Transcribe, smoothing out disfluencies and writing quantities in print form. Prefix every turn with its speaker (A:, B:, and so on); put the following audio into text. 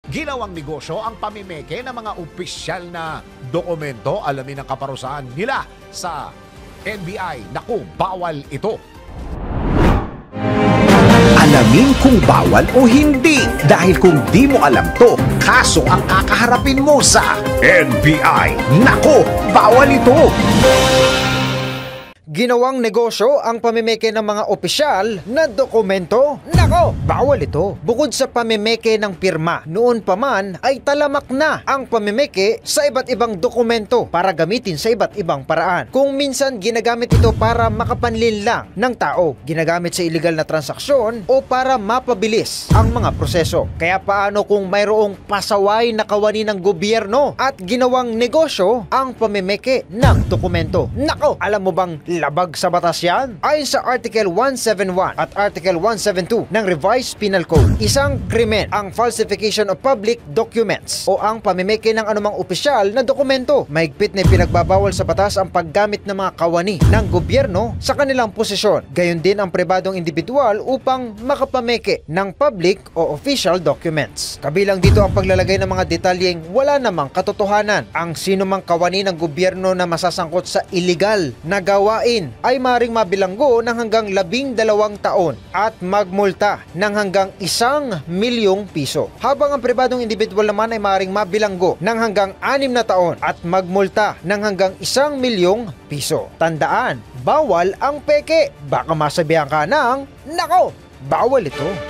A: ginawang negosyo ang pamimeke ng mga opisyal na dokumento. Alamin ang kaparusahan nila sa NBI. Naku, bawal ito.
B: Alamin kung bawal o hindi. Dahil kung di mo alam to, kaso ang kakaharapin mo sa NBI. Nako, bawal ito!
C: Ginawang negosyo ang pamimeke ng mga opisyal na dokumento? Nako, bawal ito. Bukod sa pamimeke ng pirma, noon pa man ay talamak na ang pamimeke sa iba't ibang dokumento para gamitin sa iba't ibang paraan. Kung minsan ginagamit ito para makapanlin lang ng tao, ginagamit sa illegal na transaksyon o para mapabilis ang mga proseso. Kaya paano kung mayroong pasaway na kawani ng gobyerno at ginawang negosyo ang pamimeke ng dokumento? Nako, alam mo bang labag sa batas yan? Ayon sa Article 171 at Article 172 ng Revised Penal Code, isang krimen ang falsification of public documents o ang pamimeke ng anumang opisyal na dokumento. Mahigpit na pinagbabawal sa batas ang paggamit ng mga kawani ng gobyerno sa kanilang posisyon. Gayon din ang pribadong individual upang makapameke ng public o official documents. Kabilang dito ang paglalagay ng mga detalyeng wala namang katotohanan. Ang sinumang kawani ng gobyerno na masasangkot sa illegal na gawain ay maring mabilanggo ng hanggang 12 taon at magmulta ng hanggang 1 milyong piso. Habang ang pribadong individual naman ay maring mabilanggo ng hanggang 6 na taon at magmulta ng hanggang 1 milyong piso. Tandaan, bawal ang peke. Baka masabihan ka ng, nako, bawal ito.